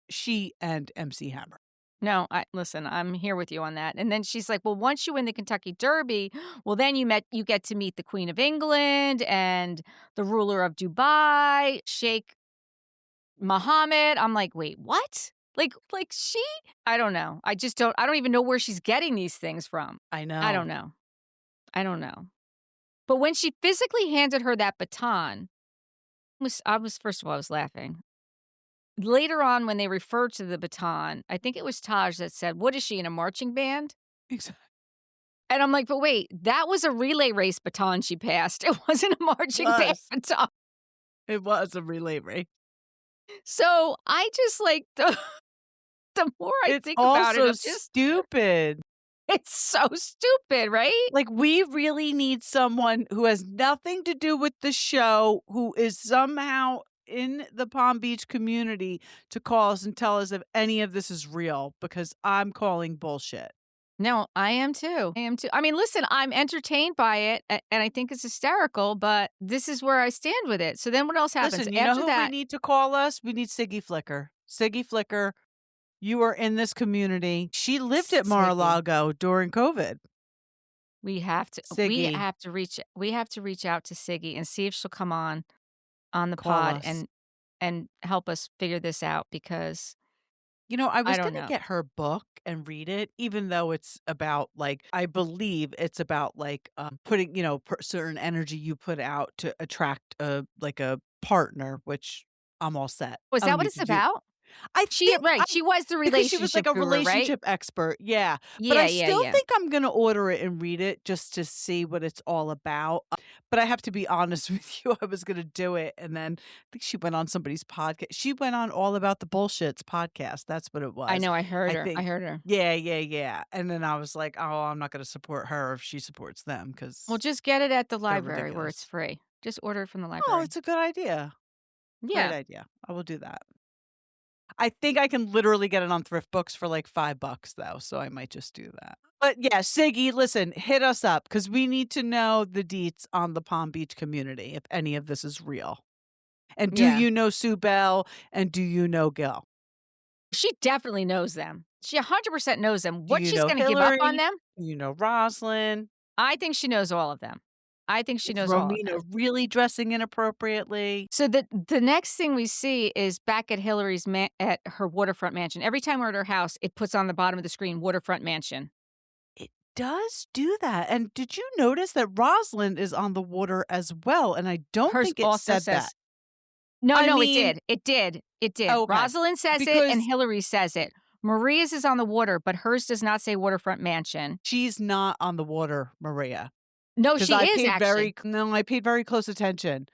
she and MC Hammer. No, listen, I'm here with you on that. And then she's like, well, once you win the Kentucky Derby, well, then you get to meet the Queen of England and the ruler of Dubai, Sheikh Mohammed. I'm like, wait, what? Like she? I don't know. I don't even know where she's getting these things from. I know. I don't know. I don't know. But when she physically handed her that baton, first of all, I was laughing. Later on, when they referred to the baton, I think it was Taj that said, what is she, in a marching band? Exactly. And I'm like, but wait, that was a relay race baton she passed. It wasn't a marching band baton. It was a relay race. So I just like, the more I think about it, I'm It's also stupid. it's so stupid, right? Like, we really need someone who has nothing to do with the show, who is somehow in the Palm Beach community, to call us and tell us if any of this is real, because I'm calling bullshit. No, I am too. I mean, listen, I'm entertained by it, and I think it's hysterical, but this is where I stand with it. So then what else happens? Listen, you After know who that, we need to call us? We need Siggy Flicker. Siggy Flicker, you are in this community. She lived at Siggy. Mar-a-Lago during COVID. We have to Siggy. we have to reach out to Siggy and see if she'll come on the Call pod us. and help us figure this out, because I I was don't gonna know. get her book and read it, even though it's about, like, I believe it's about, like, putting, certain energy you put out to attract a partner, which I'm all set. Was I that don't what need it's to do. about? I She think right, she was the because she was like relationship a guru, right? relationship expert, yeah, but Yeah, I yeah, still yeah. think I'm gonna order it and read it just to see what it's all about, but I have to be honest with you, I was gonna do it, and then I think she went on somebody's podcast. She went on All About the Bullshits podcast, that's what it I was. know, I heard I her, I think heard her. yeah, yeah, yeah, and then I was like, "Oh, I'm not gonna support her if she supports them Well, because just get it at the they're library where it's ridiculous." free. Just order it from the Oh, library. it's a good idea. Great Yeah, idea. I will do that. I think I can literally get it on Thrift Books for like $5 though, so I might just do that. But yeah, Siggy, listen, hit us up because we need to know the deets on the Palm Beach community if any of this is real. And do yeah. you know Sue Bell and do you know Gil? She definitely knows them. She 100% knows them. Do What you she's know gonna give up on Hilary? them? Do you know Roslyn? I think she knows all of them. I think she Is knows all of Ro-Mina them. really dressing inappropriately? So the next thing we see is back at Hillary's at her waterfront mansion. Every time we're at her house, it puts on the bottom of the screen waterfront mansion. It does do that. And did you notice that Roslyn is on the water as well? And I don't Hers think it also said that. says no, I no, it mean, did. It did. It did. okay. Rosalind says it and Because Hillary says it. Maria's is on the water, but hers does not say waterfront mansion. she's not on the water, Maria. No, 'Cause she I is paid actually. I paid very close attention.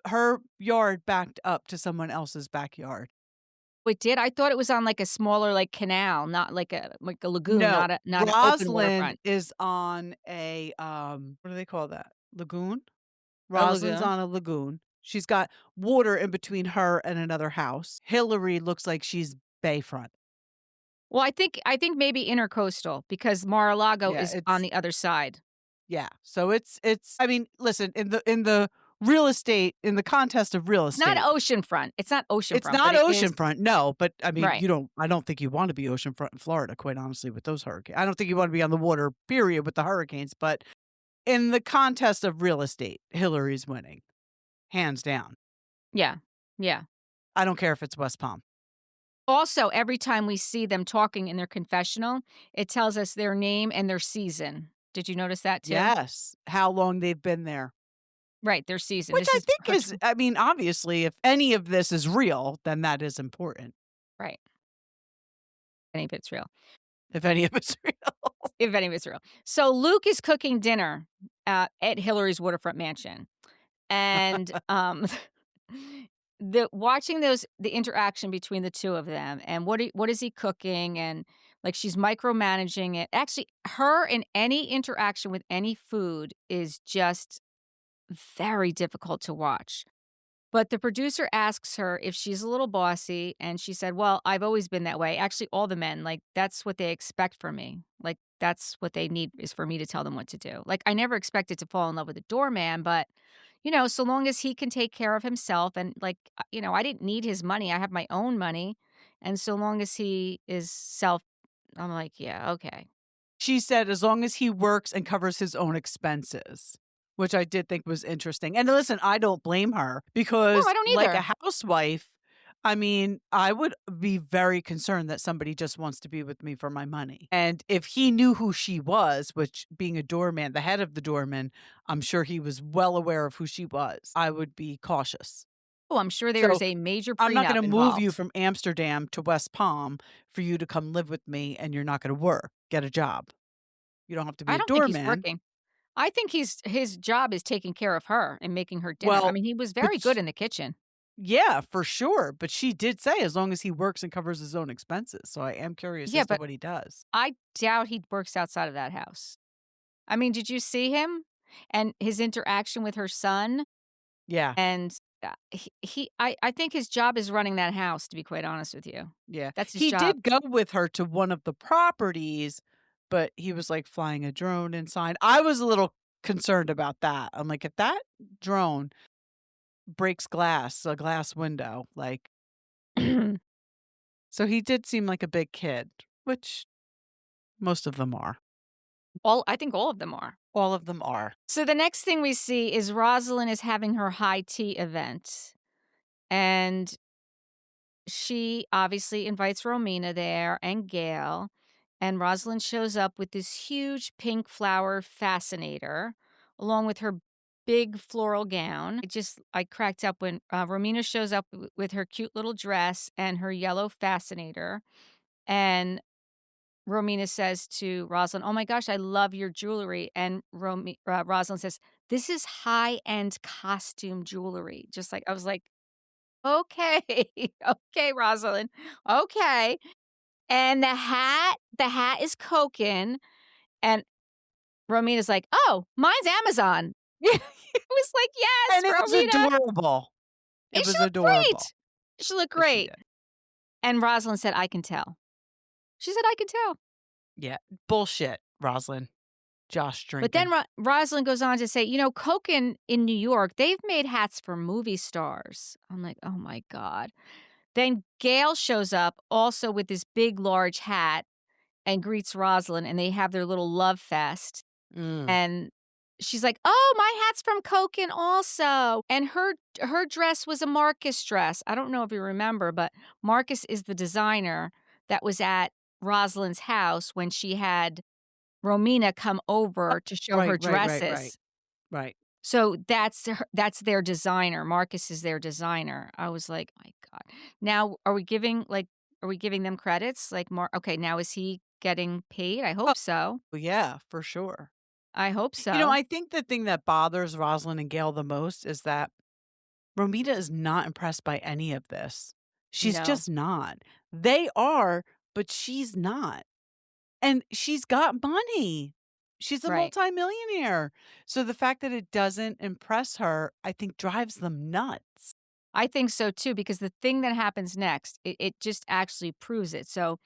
Her yard backed up to someone else's backyard. It did? I thought it was on like a smaller like canal, not like a lagoon, No, not an open Roslyn waterfront. is on a, what do they call that? Lagoon? A Roslyn's lagoon. on a lagoon. She's got water in between her and another house. Hillary looks like she's bayfront. Well, I think maybe intercoastal because Mar-a-Lago Yeah, is on it's the other side. yeah. So it's I mean, listen, in the real estate in the contest of real It's not estate, oceanfront. It's not it's oceanfront, but not it is oceanfront, no, but I mean, right. I don't think you wanna be oceanfront in Florida, quite honestly, with those hurricanes. I don't think you wanna be on the water, period, with the hurricanes, but in the contest of real estate, Hillary's winning, hands down. Yeah. Yeah. I don't care if it's West Palm. Also, every time we see them talking in their confessional, it tells us their name and their season. Did you notice that too? Yes, how long they've been there, Right, their season. which This I is think her is I mean, obviously, if any of this is real, then that is important, right. Any of it's real. if any of it's real. If any of it's real. So Luke is cooking dinner at Hillary's waterfront mansion. And the watching the interaction between the two of them and what is he cooking and like she's micromanaging it. Actually, her in any interaction with any food is just very difficult to watch. But the producer asks her if she's a little bossy, and she said, "Well, I've always been that way. Actually, all the men, like, that's what they expect from me. Like, that's what they need is for me to tell them what to do. Like, I never expected to fall in love with a doorman, but, so long as he can take care of himself and, like, I didn't need his money. I have my own money. And so long as he is I'm like, yeah, okay. She said as long as he works and covers his own expenses, which I did think was interesting. And listen, I don't blame her No, I because don't like a either. housewife, I mean, I would be very concerned that somebody just wants to be with me for my money. And if he knew who she was, which being a doorman, the head of the doorman, I'm sure he was well aware of who she was. I would be cautious. Oh, I'm sure there So is a major I'm not prenup going to move you involved. from Amsterdam to West Palm for you to come live with me and you're not going to work, get a job. You don't have to be I a don't think he's doorman. working. I think his job is taking care of her and making her dinner. I Well, mean, he was but very good in the kitchen. yeah, for sure. But she did say as long as he works and covers his own expenses. So I am curious Yeah, as to but what he does. I doubt he works outside of that house. I mean, did you see him and his interaction with her son? Yeah, And I think his job is running that house, to be quite honest with you. yeah. That's his He job. did go with her to one of the properties, but he was like flying a drone inside. I was a little concerned about that. I'm like, if that drone breaks glass, a glass window, like, so he did seem like a big kid, which most of them are. I think all of them are. All of them are. So the next thing we see is Rosalind is having her high tea event. And she obviously invites Ro-Mina there and Gail, and Rosalind shows up with this huge pink flower fascinator along with her big floral gown. I cracked up when Ro-Mina shows up with her cute little dress and her yellow fascinator. And Ro-Mina says to Rosalind, "Oh my gosh, I love your jewelry." And Rosalind says, "This is high-end costume jewelry." Just like I was like, "Okay, okay, Rosalind, okay." And the hat is Koken, and Romina's like, "Oh, mine's Amazon." It was like, "Yes, And it was Romina." adorable. It And she was looked adorable. great. She looked Yes, she great. did. And Rosalind said, "I can tell." She said, "I can tell." Yeah. Bullshit, Rosalind. Josh But then drinking. Rosalind goes on to say, Koken in New York, they've made hats for movie stars. I'm like, oh my God. Then Gail shows up also with this big, large hat and greets Rosalind, and they have their little love fest. Mm. And she's like, "Oh, my hat's from Koken also." And her dress was a Marcus dress. I don't know if you remember, but Marcus is the designer that was at Rosalind's house when she had Romina come over to show Right, her right, right, right. dresses. Right. So that's their designer. Marcus is their designer. I was like, "My God." Now, are we giving them credits? Like, okay, now is he getting paid? I Oh, hope so. yeah, for sure. I hope so. I think the thing that bothers Rosalind and Gail the most is that Romita is not impressed by any of this. She's No, just not. They are, but she's not. And she's got money. She's a right. multimillionaire. So the fact that it doesn't impress her, I think drives them nuts. I think so too, because the thing that happens next, it just actually proves it. So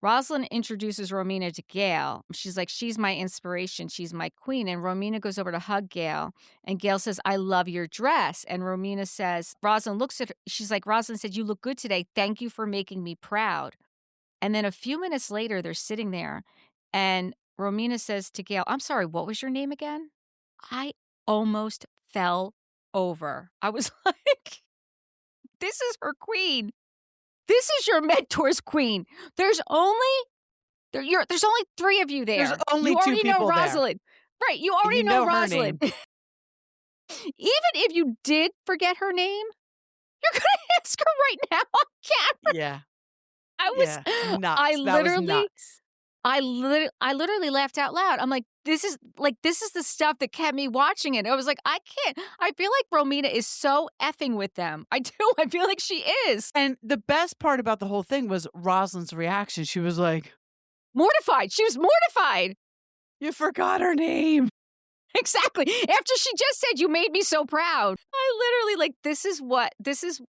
Rosalind introduces Romina to Gail. She's like, "She's my inspiration. She's my queen." And Romina goes over to hug Gail. And Gail says, "I love your dress." And Romina says, Rosalind looks at her. She's like, "Rosalind said, you look good today. Thank you for making me proud." And then a few minutes later, they're sitting there. And Romina says to Gail, "I'm sorry, what was your name again?" I almost fell over. I was like, this is her queen. This is your mentor's queen. There's only there's only 3 of you There's there. only You 2 already know people there, Rosalind. Right, you and already you know know her Rosalind. name. Even if you did forget her name, you're gonna ask her right now on camera. Yeah. I was Yeah. Nuts. I That was literally nuts. I literally laughed out loud. I'm like, this is the stuff that kept me watching it. I was like, I can't. I feel like Romina is so effing with them. I do. I feel like she is. And the best part about the whole thing was Rosalind's reaction. She was like, Mortified. She was mortified. "You forgot her name." Exactly. After she just said, "You made me so proud." I literally this is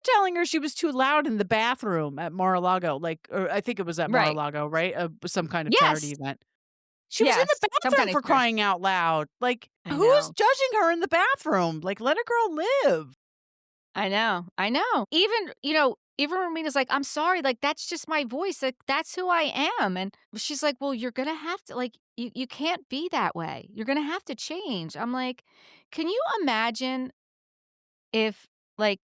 Telling her she was too loud in the bathroom at Mar-a-Lago, or I think it was at right. Mar-a-Lago, right? Some kind of charity Yes. event. She was in Yes. the Some kind bathroom of for church. crying out loud. Like, I who is know. judging her in the bathroom? Like, let a girl live. I know. I know. Even Romina's like, "I'm sorry, like that's just my voice. Like that's who I am." And she's like, "Well, you're gonna have to you can't be that way. You're gonna have to change." I'm like, can you imagine if like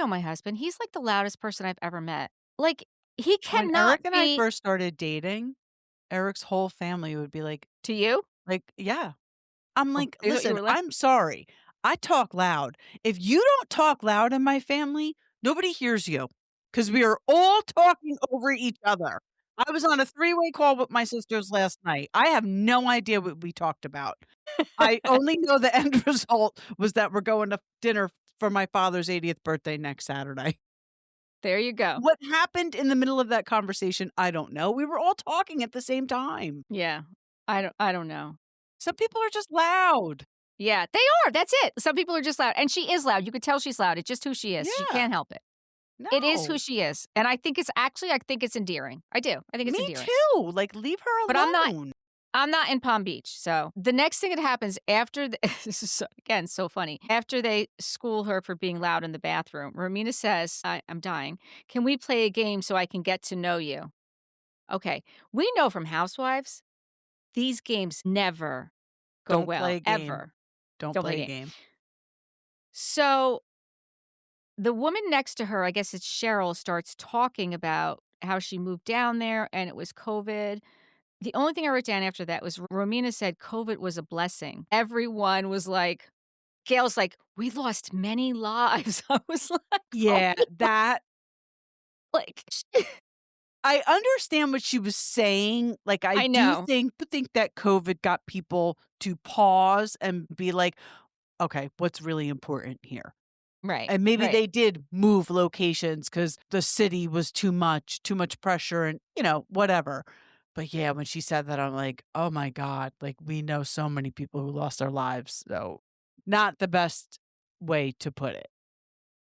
my husband, he's like the loudest person I've ever met. Like he When cannot Eric and I be first started dating, Eric's whole family would be to you. yeah. I'm Oh, like, is what you "Listen, were like? I'm sorry. I talk loud. If you don't talk loud in my family, nobody hears you because we are all talking over each other." I was on a three-way call with my sisters last night. I have no idea what we talked about. I only know the end result was that we're going to dinner for my father's 80th birthday next Saturday. There you go. What happened in the middle of that conversation, I don't know. We were all talking at the same time. Yeah. I don't know. Some people are just loud. Yeah, they are. That's it. Some people are just loud. And she is loud. You could tell she's loud. It's just who she is. She Yeah. can't help it. It is who No. she is. And I think it's endearing. I do. I think it's Me endearing. too. Like, leave her But alone. I'm not in Palm Beach. So the next thing that happens after this is again so funny. After they school her for being loud in the bathroom, Romina says, I'm dying. Can we play a game so I can get to know you? Okay. We know from Housewives, these games never go Don't play well, a game. ever. Don't Don't play play the a game. game. So the woman next to her, I guess it's Cheryl, starts talking about how she moved down there and it was COVID. The only thing I wrote down after that was Ro-Mina said COVID was a blessing. Everyone was like, Gail's like, "We lost many lives." I was like, "Oh Yeah, that like, I understand what she was saying. Like, I I do know. think that COVID got people to pause and be like, "Okay, what's really important here?" Right, And maybe right, they did move locations because the city was too much pressure and, whatever. But yeah, when she said that, I'm like, "Oh my god," like, we know so many people who lost their lives, so not the best way to put it.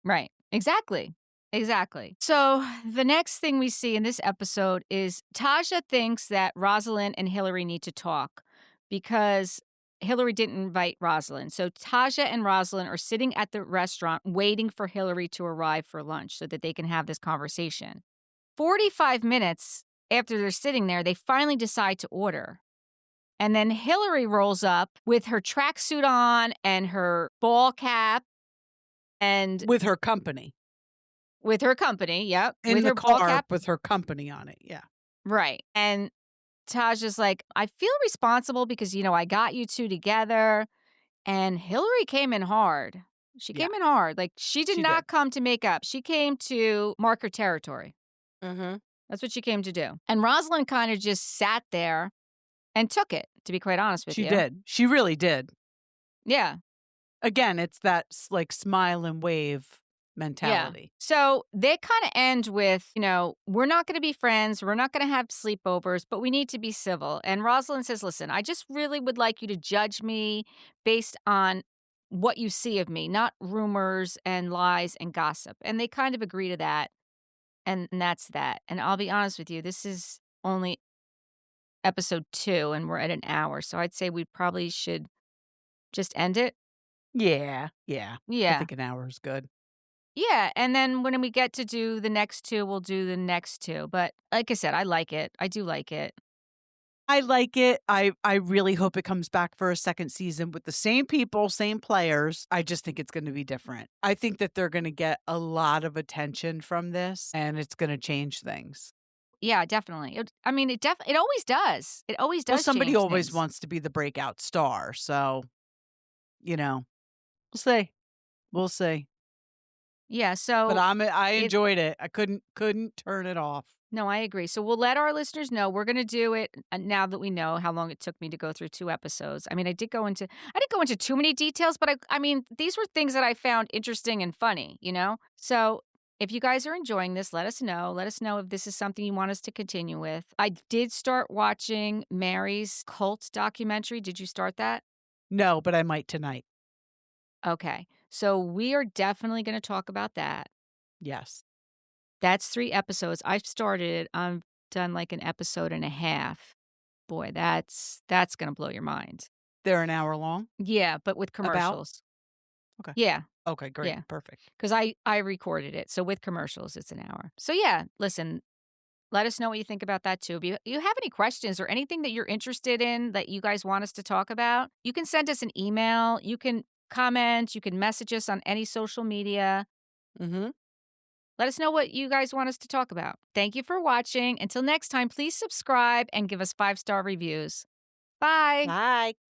right. Exactly, exactly. So, the next thing we see in this episode is Tasha thinks that Rosalind and Hilary need to talk because Hilary didn't invite Rosalind. So, Tasha and Rosalind are sitting at the restaurant waiting for Hilary to arrive for lunch so that they can have this conversation. 45 minutes after they're sitting there, they finally decide to order. And then Hillary rolls up with her tracksuit on and her ball cap and With her company. with her company, yep, In with the her ball car cap. with her company on it, yeah. Right. And Tasha's like, I feel responsible because, I got you two together. And Hillary came in hard. She Yeah, came in hard. Like, she did she did. not come to make up. She came to mark her territory. Mhm. That's what she came to do. And Rosalind kind of just sat there and took it, to be quite honest with She you. did. She really did. Yeah. Again, it's that like, smile and wave Yeah. mentality. So they kind of end with, we're not going to be friends. We're not going to have sleepovers, but we need to be civil. And Rosalind says, listen, I just really would like you to judge me based on what you see of me, not rumors and lies and gossip. And they kind of agree to that. And that's that. And I'll be honest with you, this is only episode 2 and we're at an hour. So I'd say we probably should just end it. Yeah, yeah. I Yeah. think an hour is good. Yeah, and then when we get to do the next 2, we'll do the next 2, but like I said, I like it. I do like it. I like it. I really hope it comes back for a second season with the same people, same players. I just think it's gonna be different. I think that they're gonna get a lot of attention from this, and it's gonna change things. Yeah, definitely. It always does. It always Well, does somebody change always things. wants to be the breakout star, so, you know, we'll see. We'll see. Yeah, But so I if enjoyed it. I couldn't turn it off. no, I agree. So we'll let our listeners know we're gonna do it, now that we know how long it took me to go through 2 episodes. I didn't go into too many details, but these were things that I found interesting and funny, you know? So, if you guys are enjoying this, let us know. Let us know if this is something you want us to continue with. I did start watching Mary's cult documentary. Did you start that? No, but I might tonight. Okay. So, we are definitely gonna talk about that. Yes. That's 3 episodes. I've started it. I've done, like, an episode and a half. Boy, that's gonna blow your mind. They're an hour long? Yeah, but with About? commercials. Okay. Yeah, Okay, great. yeah. Perfect. 'Cause I recorded it, so with commercials, it's an hour. So, yeah, listen, let us know what you think about that too. If you have any questions or anything that you're interested in that you guys want us to talk about, you can send us an email, you can comment, you can message us on any social media. Mhm. Let us know what you guys want us to talk about. Thank you for watching. Until next time, please subscribe and give us 5-star reviews. Bye. Bye.